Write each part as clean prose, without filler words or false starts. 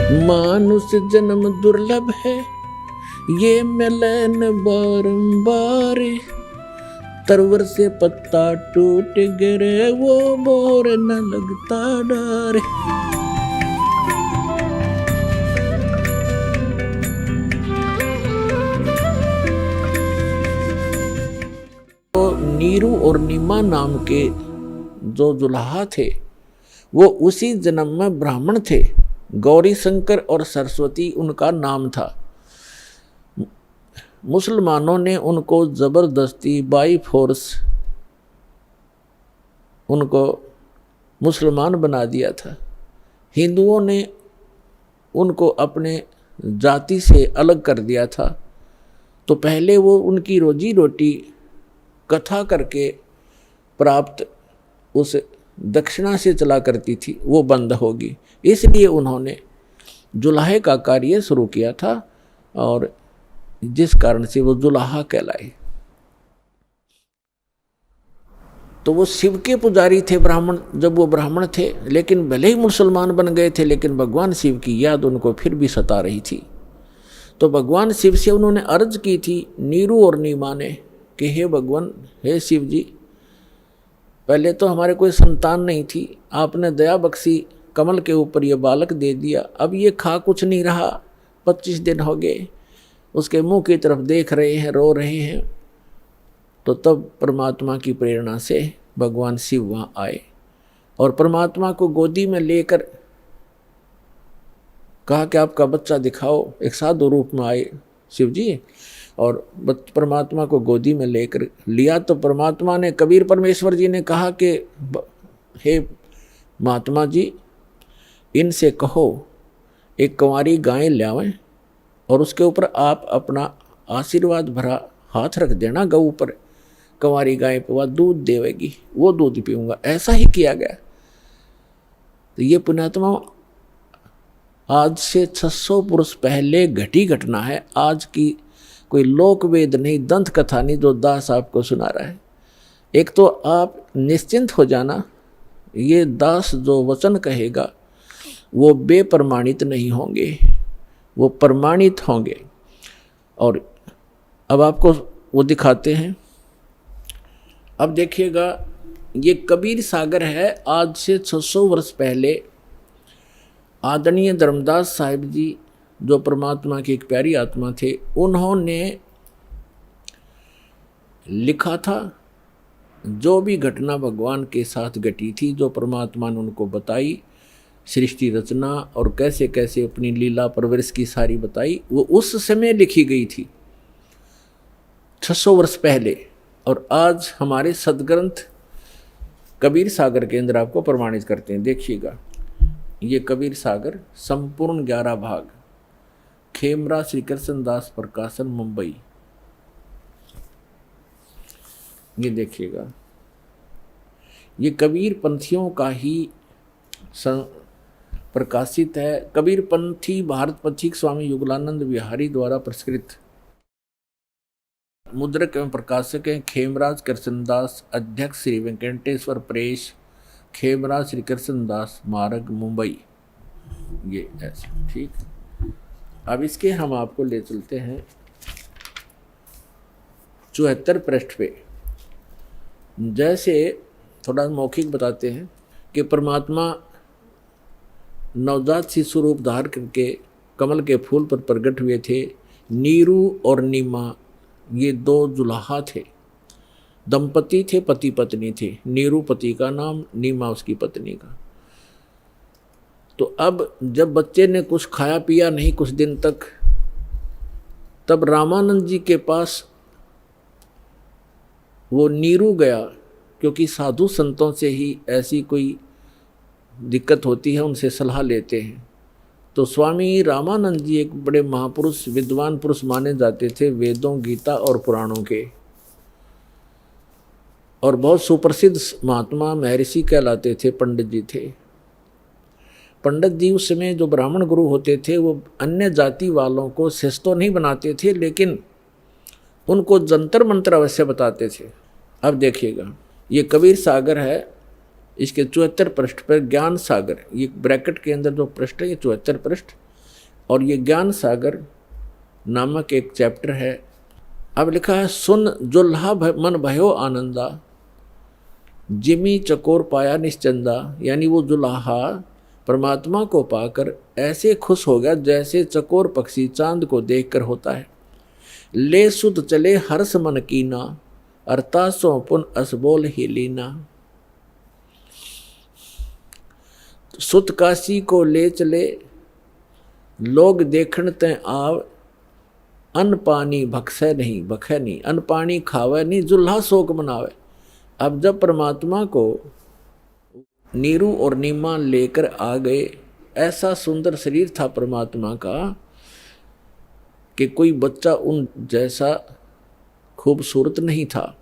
मानुष जन्म दुर्लभ है, ये मिलन बारंबार। तरवर से पत्ता टूट गिरे, वो मोर न लगता डर। तो नीरू और नीमा नाम के जो दुल्हा थे वो उसी जन्म में ब्राह्मण थे। गौरी शंकर और सरस्वती उनका नाम था। मुसलमानों ने उनको ज़बरदस्ती बाई फोर्स उनको मुसलमान बना दिया था। हिंदुओं ने उनको अपने जाति से अलग कर दिया था। तो पहले वो उनकी रोजी रोटी कथा करके प्राप्त उस दक्षिणा से चला करती थी, वो बंद होगी। इसलिए उन्होंने जुलाहे का कार्य शुरू किया था और जिस कारण से वो जुलाहा कहलाए। तो वो शिव के पुजारी थे ब्राह्मण, जब वो ब्राह्मण थे, लेकिन भले ही मुसलमान बन गए थे, लेकिन भगवान शिव की याद उनको फिर भी सता रही थी। तो भगवान शिव से उन्होंने अर्ज की थी नीरू और नीमा ने कि हे भगवान, हे शिव जी, पहले तो हमारे कोई संतान नहीं थी, आपने दया बख्शी, कमल के ऊपर ये बालक दे दिया। अब ये खा कुछ नहीं रहा, 25 दिन हो गए, उसके मुंह की तरफ देख रहे हैं, रो रहे हैं। तो तब परमात्मा की प्रेरणा से भगवान शिव वहाँ आए और परमात्मा को गोदी में लेकर कहा कि आपका बच्चा दिखाओ। एक साधु रूप में आए शिव जी और परमात्मा को गोदी में लेकर लिया। तो परमात्मा ने, कबीर परमेश्वर जी ने कहा कि हे महात्मा जी, इनसे कहो एक कंवारी गाय लावें और उसके ऊपर आप अपना आशीर्वाद भरा हाथ रख देना गऊ पर। कंवारी गाय पे वह दूध देवेगी, वो दूध पीऊँगा। ऐसा ही किया गया। तो ये पुण्यात्मा आज से 600 पुरुष पहले घटी घटना है। आज की कोई लोक वेद नहीं, दंत कथा नहीं जो दास आपको सुना रहा है। एक तो आप निश्चिंत हो जाना, ये दास जो वचन कहेगा वो बेप्रमाणित नहीं होंगे, वो प्रमाणित होंगे। और अब आपको वो दिखाते हैं। अब देखिएगा, ये कबीर सागर है। आज से 600 वर्ष पहले आदरणीय धर्मदास साहिब जी, जो परमात्मा की एक प्यारी आत्मा थे, उन्होंने लिखा था जो भी घटना भगवान के साथ घटी थी, जो परमात्मा ने उनको बताई, सृष्टि रचना और कैसे कैसे अपनी लीला परवरिश की सारी बताई, वो उस समय लिखी गई थी 600 वर्ष पहले। और आज हमारे सदग्रंथ कबीर सागर के अंदर आपको प्रमाणित करते हैं। देखिएगा, ये कबीर सागर संपूर्ण 11 भाग, खेमरा श्री कृष्ण दास प्रकाशन, मुंबई। ये देखिएगा, ये कबीर पंथियों का ही प्रकाशित है। कबीर पंथी भारत पथिक स्वामी युगलानंद विहारी द्वारा प्रस्कृत। मुद्रक एवं प्रकाशक हैं खेमराज कृष्णदास, अध्यक्ष श्री वेंकटेश्वर प्रेस, खेमराज श्री कृष्णदास मार्ग, मुंबई। ये ऐसे ठीक। अब इसके हम आपको ले चलते हैं 74 पृष्ठ पे। जैसे थोड़ा मौखिक बताते हैं कि परमात्मा नवजात शिशु रूप धार करके कमल के फूल पर प्रकट हुए थे। नीरू और नीमा ये 2 दुल्हा थे, दंपति थे, पति पत्नी थे। नीरू पति का नाम, नीमा उसकी पत्नी का। तो अब जब बच्चे ने कुछ खाया पिया नहीं कुछ दिन तक, तब रामानंद जी के पास वो नीरू गया, क्योंकि साधु संतों से ही ऐसी कोई दिक्कत होती है, उनसे सलाह लेते हैं। तो स्वामी रामानंद जी एक बड़े महापुरुष, विद्वान पुरुष माने जाते थे, वेदों, गीता और पुराणों के, और बहुत सुप्रसिद्ध महात्मा महर्षि कहलाते थे, पंडित जी थे। पंडित जी उस समय जो ब्राह्मण गुरु होते थे, वो अन्य जाति वालों को शिष्य तो नहीं बनाते थे, लेकिन उनको जंतर मंत्र अवश्य बताते थे। अब देखिएगा, ये कबीर सागर है, इसके 74 पृष्ठ पर ज्ञान सागर, ये ब्रैकेट के अंदर जो पृष्ठ है, ये 74 पृष्ठ। और ये ज्ञान सागर नामक एक चैप्टर है। अब लिखा है, सुन जुल्हा मन भयो आनंदा, जिमी चकोर पाया निश्चंदा। यानी वो जुल्हा परमात्मा को पाकर ऐसे खुश हो गया जैसे चकोर पक्षी चांद को देखकर होता है। ले सुत चले हर्ष मन कीना, अरतासों पुन असबोल ही लीना। सुत काशी को ले चले, लोग देखण ते आव, अन्न पानी भक्षय नहीं, भखे नहीं, अन्न पानी खावे नहीं, जुल्हा शोक मनावे। अब जब परमात्मा को नीरू और नीमा लेकर आ गए, ऐसा सुंदर शरीर था परमात्मा का कि कोई बच्चा उन जैसा खूबसूरत नहीं था,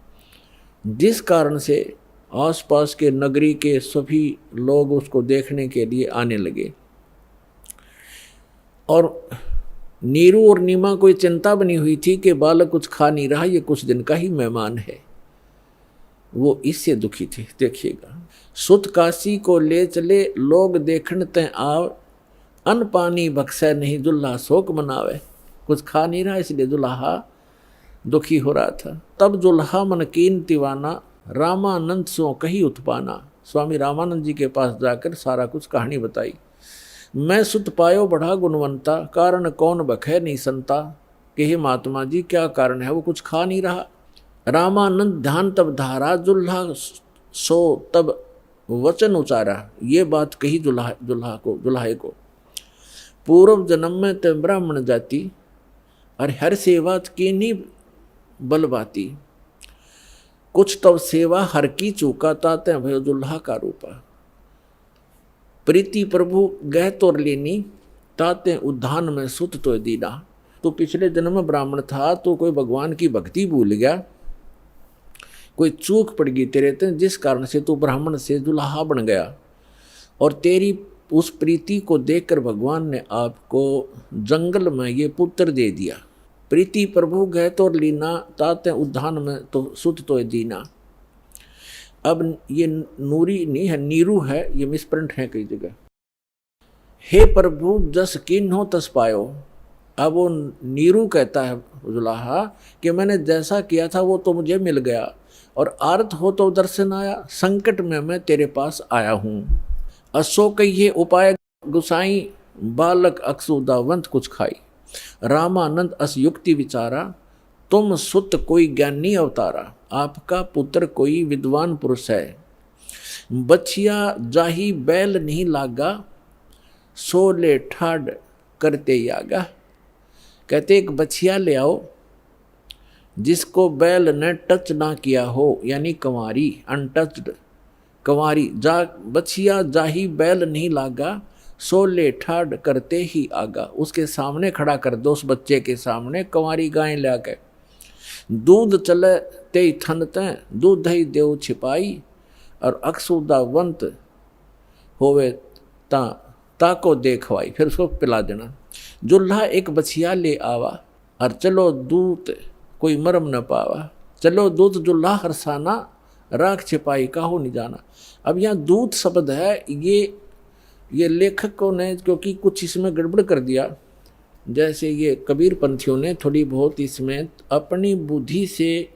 जिस कारण से आसपास के नगरी के सभी लोग उसको देखने के लिए आने लगे। और नीरू और नीमा को चिंता बनी हुई थी कि बालक कुछ खा नहीं रहा, ये कुछ दिन का ही मेहमान है, वो इससे दुखी थे। देखिएगा, सुत काशी को ले चले, लोग देखण ते आव, अन्न पानी बख्शे नहीं, जुल्हा शोक मनावे। कुछ खा नहीं रहा इसलिए जुल्हा दुखी हो रहा था। तब जुल्हा मन कीन दीवाना, रामानंद सो कही उत्पाना। स्वामी रामानंद जी के पास जाकर सारा कुछ कहानी बताई। मैं सुत पायो बड़ा गुणवंता, कारण कौन बखे नहीं संता। कि हे महात्मा जी, क्या कारण है, वो कुछ खा नहीं रहा। रामानंद ध्यान तब धारा, जुल्हा सो तब वचन उचारा। ये बात कही जुल्हाए को, पूर्व जन्म में ते ब्राह्मण जाति, और हर सेवा की नहीं बलबाती। कुछ तब सेवा हर की चूका, ताते भयो जुल्हा का रूपा। प्रीति प्रभु गह तोर लेनी, ताते उद्धान में सुत तो दीना। तो पिछले जन्म में ब्राह्मण था, तो कोई भगवान की भक्ति भूल गया, कोई चूक पड़ गई तेरे ते, जिस कारण से तू ब्राह्मण से जुल्हा बन गया। और तेरी उस प्रीति को देखकर भगवान ने आपको जंगल में ये पुत्र दे दिया। प्रीति प्रभु गह तोर लीना, ताते उद्धान में तो सुत तो दीना। अब ये नूरी नहीं है, नीरू है, ये मिसप्रिंट है कई जगह। हे प्रभु जस किन हो तस पायो। अब वो नीरू कहता है जुल्हा कि मैंने जैसा किया था वो तो मुझे मिल गया, और आर्त हो तो दर्शन आया, संकट में मैं तेरे पास आया हूँ। असो कहिए उपाय गुसाई, बालक अक्सुदावंत कुछ खाई। रामानंद अस युक्ति विचारा, तुम सुत कोई ज्ञानी अवतारा। आपका पुत्र कोई विद्वान पुरुष है। बछिया जाही बैल नहीं लागा, सोले ठाड करते ही आगा। कहते एक बछिया ले आओ जिसको बैल ने टच ना किया हो, यानी कंवारी, अनटच्ड कंवारी। बछिया जाही बैल नहीं लागा, सोले ठाड करते ही आगा। उसके सामने खड़ा कर दो, उस बच्चे के सामने कंवारी गाय ला के। दूध चले ते थन ते, दूध ही देव छिपाई, और अक्सुदावंत होवे ताको देखवाई। फिर उसको पिला देना। जुल्हा एक बछिया ले आवा, और चलो दूत कोई मरम न पावा। चलो दूत जुल्हा हरसाना, राख छिपाई काहू नहीं जाना। अब यहाँ दूत शब्द है, ये लेखकों ने क्योंकि कुछ इसमें गड़बड़ कर दिया, जैसे ये कबीर पंथियों ने थोड़ी बहुत इसमें अपनी बुद्धि से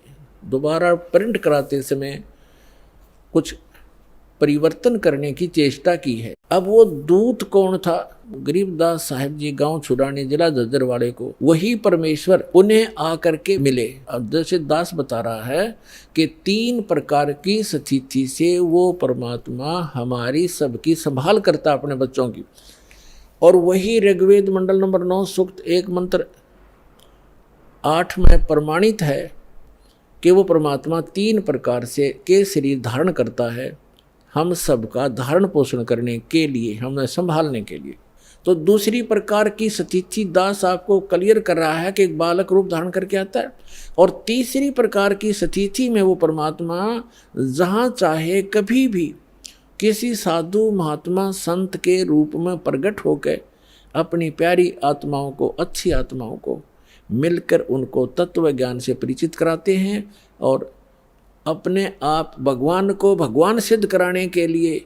दोबारा प्रिंट कराते समय कुछ परिवर्तन करने की चेष्टा की है। अब वो दूत कौन था? गरीबदास साहिब जी, गांव छुड़ानी, जिला जज्जरवाड़े को वही परमेश्वर उन्हें आकर के मिले। अब जैसे दास बता रहा है कि 3 प्रकार की स्थिति से वो परमात्मा हमारी सबकी संभाल करता अपने बच्चों की। और वही ऋग्वेद मंडल नंबर 9 सूक्त 1 मंत्र 8 में प्रमाणित है कि वो परमात्मा 3 प्रकार से के शरीर धारण करता है, हम सबका धारण पोषण करने के लिए, हमें संभालने के लिए। तो दूसरी प्रकार की स्थिति दास आपको क्लियर कर रहा है कि एक बालक रूप धारण करके आता है। और तीसरी प्रकार की स्थिति में वो परमात्मा जहाँ चाहे कभी भी किसी साधु महात्मा संत के रूप में प्रकट होकर अपनी प्यारी आत्माओं को, अच्छी आत्माओं को मिलकर उनको तत्व ज्ञान से परिचित कराते हैं। और अपने आप भगवान को भगवान सिद्ध कराने के लिए,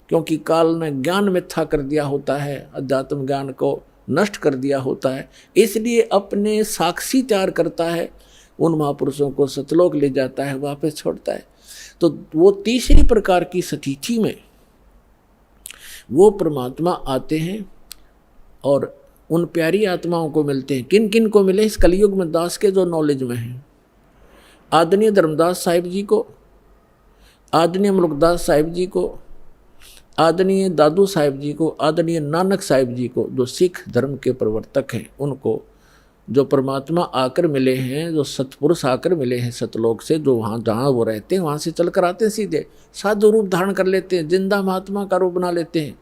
क्योंकि काल ने ज्ञान मिथ्या कर दिया होता है, अध्यात्म ज्ञान को नष्ट कर दिया होता है, इसलिए अपने साक्षी तैयार करता है, उन महापुरुषों को सतलोक ले जाता है, वापस छोड़ता है। तो वो तीसरी प्रकार की स्थिति में वो परमात्मा आते हैं और उन प्यारी आत्माओं को मिलते हैं। किन किन को मिले इस कलयुग में? दास के जो नॉलेज में हैं, आदरणीय धर्मदास साहिब जी को, आदरणीय मुल्कदास साहिब जी को, आदरणीय दादू साहिब जी को, आदरणीय नानक साहिब जी को, जो सिख धर्म के प्रवर्तक हैं, उनको जो परमात्मा आकर मिले हैं, जो सतपुरुष आकर मिले हैं सतलोक से, जो वहाँ जहाँ वो रहते हैं वहाँ से चल कर आते हैं, सीधे साधु रूप धारण कर लेते हैं, जिंदा महात्मा का रूप बना लेते हैं।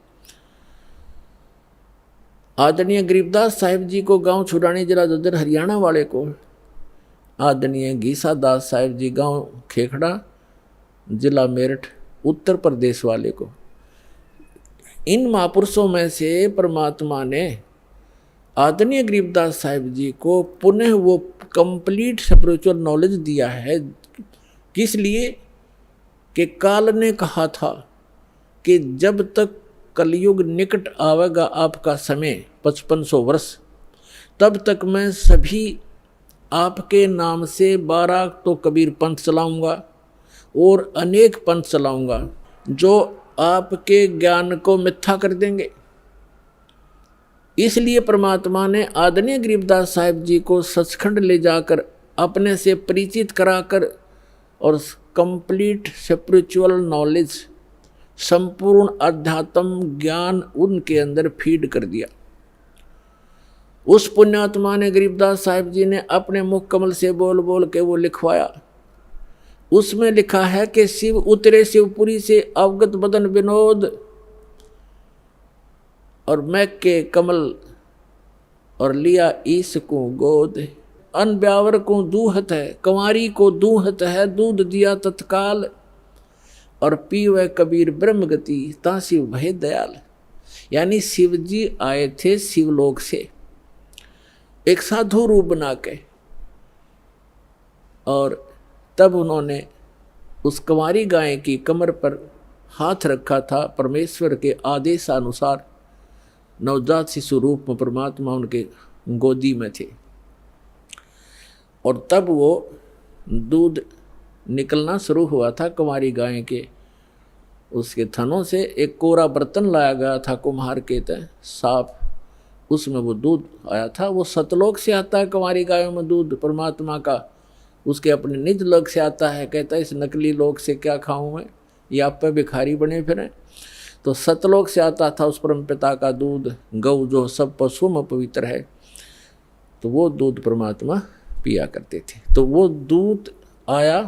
आदरणीय गरीबदास साहिब जी को गांव छुड़ानी जिला ददर हरियाणा वाले को, आदरणीय गीसा दास साहिब जी गांव खेखड़ा जिला मेरठ उत्तर प्रदेश वाले को, इन महापुरुषों में से परमात्मा ने आदरणीय गरीबदास साहिब जी को पुनः वो कंप्लीट स्पिरिचुअल नॉलेज दिया है। किस लिए? कि काल ने कहा था कि जब तक कलयुग निकट आवेगा आपका समय 5500 वर्ष, तब तक मैं सभी आपके नाम से 12 तो कबीर पंथ चलाऊंगा और अनेक पंथ चलाऊंगा जो आपके ज्ञान को मिथ्या कर देंगे। इसलिए परमात्मा ने आदरणीय गरीबदास साहिब जी को सचखंड ले जाकर अपने से परिचित कराकर और कंप्लीट स्पिरिचुअल नॉलेज, संपूर्ण अध्यात्म ज्ञान उनके अंदर फीड कर दिया। उस पुण्यात्मा ने गरीबदास साहिब जी ने अपने मुख कमल से बोल बोल के वो लिखवाया। उसमें लिखा है कि शिव उतरे शिवपुरी से अवगत बदन विनोद, और मैं के कमल और लिया ईस को गोद, अन ब्यावर को दूहत है, कंवारी को दूहत है, दूध दिया तत्काल, और पीवे कबीर ब्रह्म गति ता शिव भय दयाल। यानी शिव जी आए थे शिवलोक से एक साधु रूप बना के, और तब उन्होंने उस कंवारी गाय की कमर पर हाथ रखा था। परमेश्वर के आदेशानुसार नवजात शिशु रूप में परमात्मा उनके गोदी में थे, और तब वो दूध निकलना शुरू हुआ था कंवारी गाय के उसके थनों से। एक कोरा बर्तन लाया गया था कुम्हार के तय साफ, उसमें वो दूध आया था। वो सतलोक से आता है कंवारी गायों में दूध परमात्मा का, उसके अपने निज लोक से आता है। कहता है इस नकली लोक से क्या खाऊं मैं, ये आप पे भिखारी बने फिरें। तो सतलोक से आता था उस परम पिता का दूध, गौ जो सब पशुओं में पवित्र है, तो वो दूध परमात्मा पिया करते थे। तो वो दूध आया,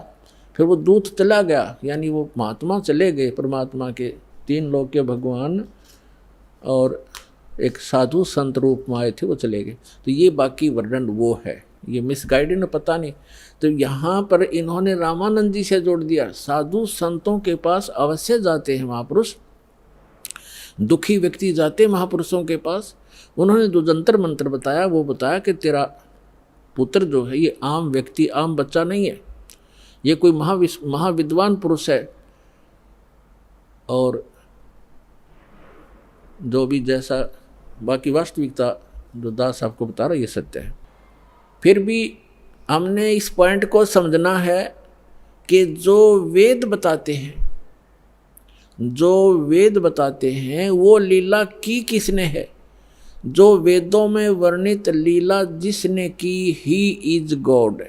फिर वो दूध चला गया, यानी वो महात्मा चले गए परमात्मा के, 3 लोक के भगवान और एक साधु संत रूप में आए थे, वो चले गए। तो ये बाकी वर्णन वो है, ये मिसगाइडेड पता नहीं। तो यहाँ पर इन्होंने रामानंद जी से जोड़ दिया। साधु संतों के पास अवश्य जाते हैं महापुरुष, दुखी व्यक्ति जाते महापुरुषों के पास। उन्होंने जो जंतर मंत्र बताया वो बताया कि तेरा पुत्र जो है ये आम व्यक्ति, आम बच्चा नहीं है, ये कोई महाविद्वान पुरुष है, और जो भी जैसा बाकी वास्तविकता जो दास आपको बता रहा ये सत्य है। फिर भी हमने इस पॉइंट को समझना है कि जो वेद बताते हैं, जो वेद बताते हैं वो लीला की किसने है? जो वेदों में वर्णित लीला जिसने की ही इज गॉड।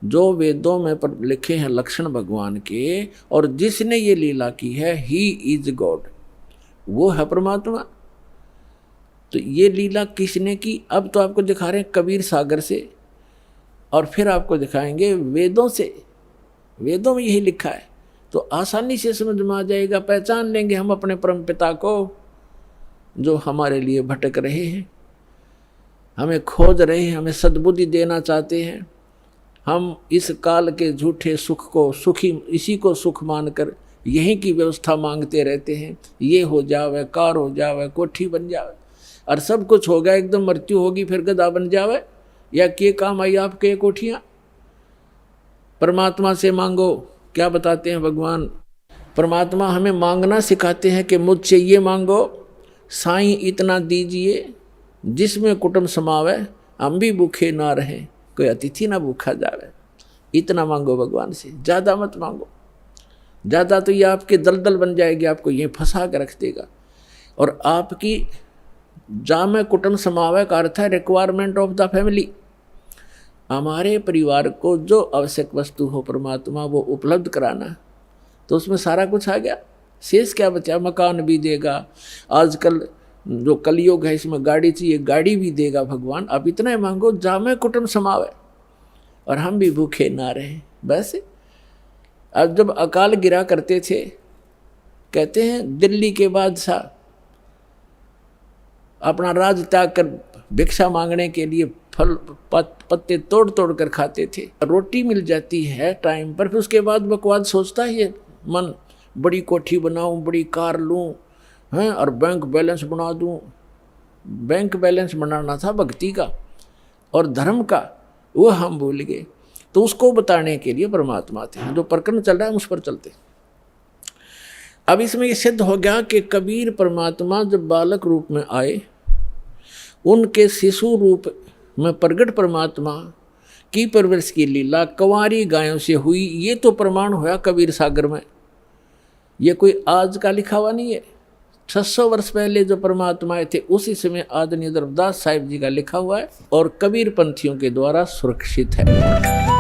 जो वेदों में लिखे हैं लक्षण भगवान के और जिसने ये लीला की है ही इज गॉड, वो है परमात्मा। तो ये लीला किसने की? अब तो आपको दिखा रहे हैं कबीर सागर से, और फिर आपको दिखाएंगे वेदों से। वेदों में यही लिखा है, तो आसानी से समझ में आ जाएगा, पहचान लेंगे हम अपने परम पिता को जो हमारे लिए भटक रहे हैं, हमें खोज रहे हैं, हमें सद्बुद्धि देना चाहते हैं। हम इस काल के झूठे सुख को सुखी, इसी को सुख मानकर यहीं की व्यवस्था मांगते रहते हैं। ये हो जावे, कार हो जावे, कोठी बन जावे, और सब कुछ होगा, एकदम मृत्यु होगी फिर गधा बन जावे, या के काम आई आपके कोठियाँ। परमात्मा से मांगो, क्या बताते हैं भगवान? परमात्मा हमें मांगना सिखाते हैं कि मुझसे ये मांगो, साईं इतना दीजिए जिसमें कुटुंब समावे, हम भी भूखे ना रहें, कोई अतिथि ना भूखा जावे। इतना मांगो भगवान से, ज़्यादा मत मांगो। ज़्यादा तो ये आपके दलदल बन जाएगी, आपको ये फंसा कर रख देगा। और आपकी जामे कुटुंब समावे का अर्थ है रिक्वायरमेंट ऑफ द फैमिली। हमारे परिवार को जो आवश्यक वस्तु हो परमात्मा वो उपलब्ध कराना, तो उसमें सारा कुछ आ गया। शेष क्या बचा? मकान भी देगा, आजकल जो कलयुग है इसमें गाड़ी चाहिए, गाड़ी भी देगा भगवान। अब इतना ही मांगो, जामे कुटुंब समावे और हम भी भूखे ना रहें। बस अब जब अकाल गिरा करते थे, कहते हैं दिल्ली के बादशाह अपना राज त्याग कर भिक्षा मांगने के लिए फल पत्ते तोड़ तोड़ कर खाते थे। रोटी मिल जाती है टाइम पर, फिर उसके बाद बकवाद सोचता है ये मन, बड़ी कोठी बनाऊं, बड़ी कार लूं, हैं, और बैंक बैलेंस बना दूं। बैंक बैलेंस बनाना था भक्ति का और धर्म का, वो हम भूल गए। तो उसको बताने के लिए परमात्मा थे। जो प्रकरण चल रहा है उस पर चलते। अब इसमें ये सिद्ध हो गया कि कबीर परमात्मा जब बालक रूप में आए, उनके शिशु रूप में प्रगट परमात्मा की परवरिश की लीला कंवारी गायों से हुई। ये तो प्रमाण हुआ कबीर सागर में। ये कोई आज का लिखा हुआ नहीं है। 600 वर्ष पहले जो परमात्मा आए थे उसी समय आदरणीय धर्मदास साहिब जी का लिखा हुआ है और कबीर पंथियों के द्वारा सुरक्षित है।